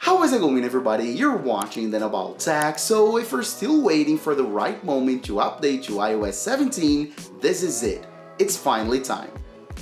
How is it going, everybody? You're watching Then About Tech, so if you're still waiting for the right moment to update to iOS 17, this is it. It's finally time.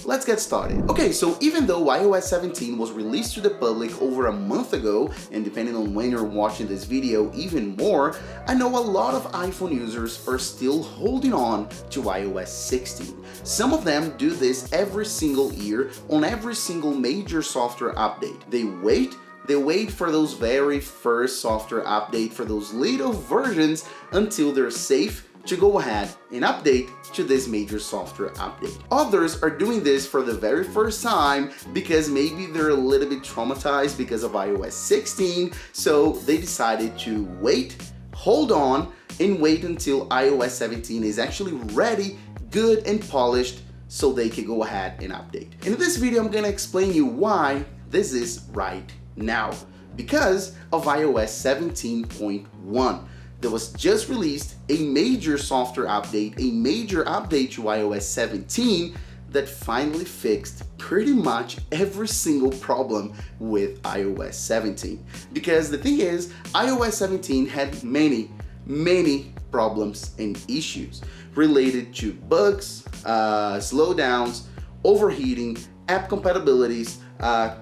Let's get started. Okay, so even though iOS 17 was released to the public over a month ago, and depending on when you're watching this video, even more, I know a lot of iPhone users are still holding on to iOS 16. Some of them do this every single year on every single major software update. They wait for those very first software update, for those little versions until they're safe to go ahead and update to this major software update. Others are doing this for the very first time because maybe they're a little bit traumatized because of iOS 16, so they decided to wait, hold on, and wait until iOS 17 is actually ready, good and polished, so they can go ahead and update. And in this video, I'm gonna explain you why this is right now. Because of iOS 17.1. There was just released a major software update, a major update to iOS 17 that finally fixed pretty much every single problem with iOS 17. Because the thing is, iOS 17 had many problems and issues related to bugs, slowdowns, overheating, app compatibilities,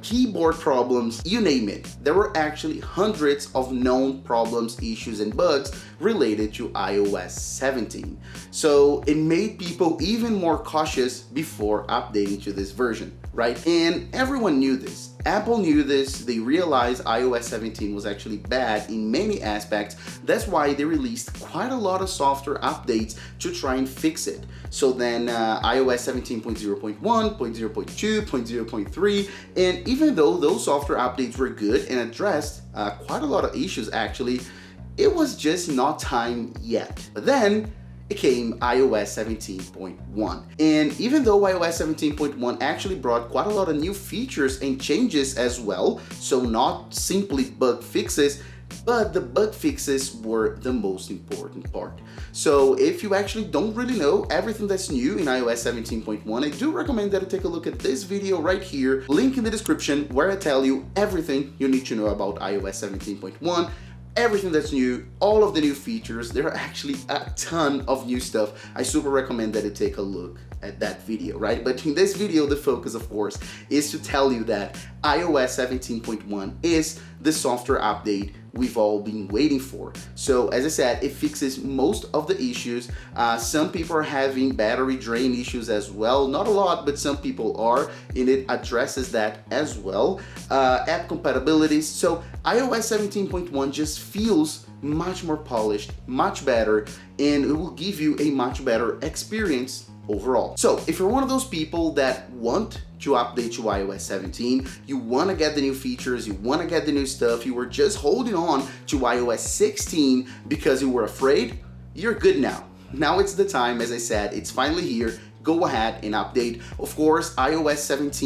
keyboard problems, you name it. There were actually hundreds of known problems, issues, and bugs related to iOS 17. So it made people even more cautious before updating to this version, right? And everyone knew this. Apple knew this. They realized iOS 17 was actually bad in many aspects. That's why they released quite a lot of software updates to try and fix it. So then iOS 17.0.1, 0.2, 0.3, and even though those software updates were good and addressed quite a lot of issues actually, it was just not time yet. But then it came iOS 17.1. And even though iOS 17.1 actually brought quite a lot of new features and changes as well, so not simply bug fixes, but the bug fixes were the most important part. So if you actually don't really know everything that's new in iOS 17.1, I do recommend that you take a look at this video right here, link in the description, where I tell you everything you need to know about iOS 17.1, everything that's new, all of the new features. There are actually a ton of new stuff. I super recommend that you take a look at that video, right? But in this video, the focus, of course, is to tell you that iOS 17.1 is the software update we've all been waiting for. So as I said, it fixes most of the issues. Some people are having battery drain issues as well. Not a lot, but some people are, and it addresses that as well. App compatibilities. So iOS 17.1 just feels much more polished, much better, and it will give you a much better experience overall. So if you're one of those people that want to update to iOS 17, you want to get the new features, you want to get the new stuff, you were just holding on to iOS 16 because you were afraid, you're good now. Now it's the time, as I said, it's finally here. Go ahead and update. Of course, iOS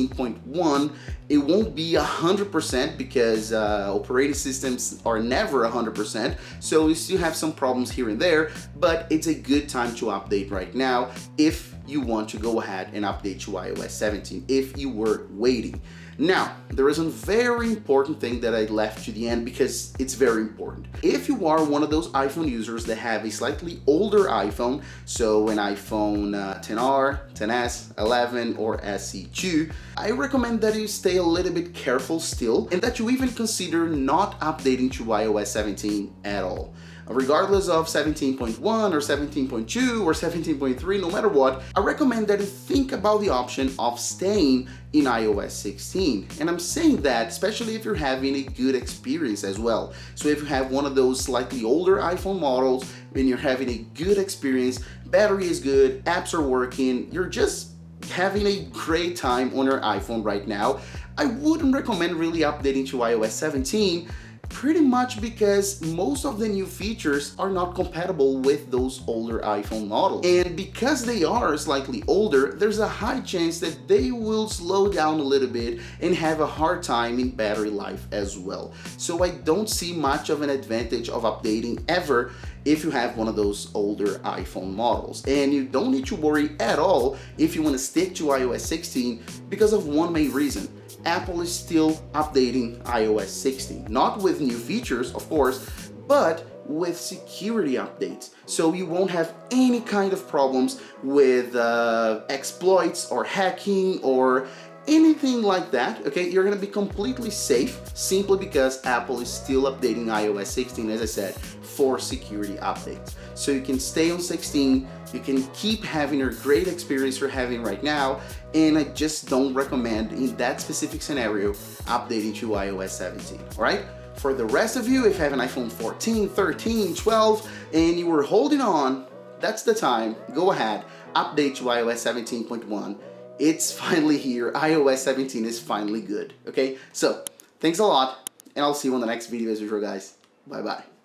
17.1, it won't be 100% because operating systems are never 100%, so you still have some problems here and there, but it's a good time to update right now if you want to go ahead and update to iOS 17, if you were waiting. Now, there is a very important thing that I left to the end because it's very important. If you are one of those iPhone users that have a slightly older iPhone, so an iPhone XR, XS, 11, or SE2, I recommend that you stay a little bit careful still and that you even consider not updating to iOS 17 at all. Regardless of 17.1 or 17.2 or 17.3, no matter what, I recommend that you think about the option of staying in iOS 16. And I'm saying that especially if you're having a good experience as well. So if you have one of those slightly older iPhone models and you're having a good experience, battery is good, apps are working, you're just having a great time on your iPhone right now, I wouldn't recommend really updating to iOS 17. Pretty much because most of the new features are not compatible with those older iPhone models. And because they are slightly older, there's a high chance that they will slow down a little bit and have a hard time in battery life as well. So I don't see much of an advantage of updating ever if you have one of those older iPhone models. And you don't need to worry at all if you want to stick to iOS 16 because of one main reason. Apple is still updating iOS 16. Not with new features, of course, but with security updates. So you won't have any kind of problems with exploits or hacking or anything like that, okay? You're gonna be completely safe simply because Apple is still updating iOS 16, as I said, for security updates. So you can stay on 16, you can keep having your great experience you're having right now, and I just don't recommend in that specific scenario updating to iOS 17, all right? For the rest of you, if you have an iPhone 14, 13, 12, and you were holding on, that's the time. Go ahead, update to iOS 17.1. It's finally here. iOS 17 is finally good, okay? So, thanks a lot, and I'll see you on the next video as usual, guys. Bye-bye.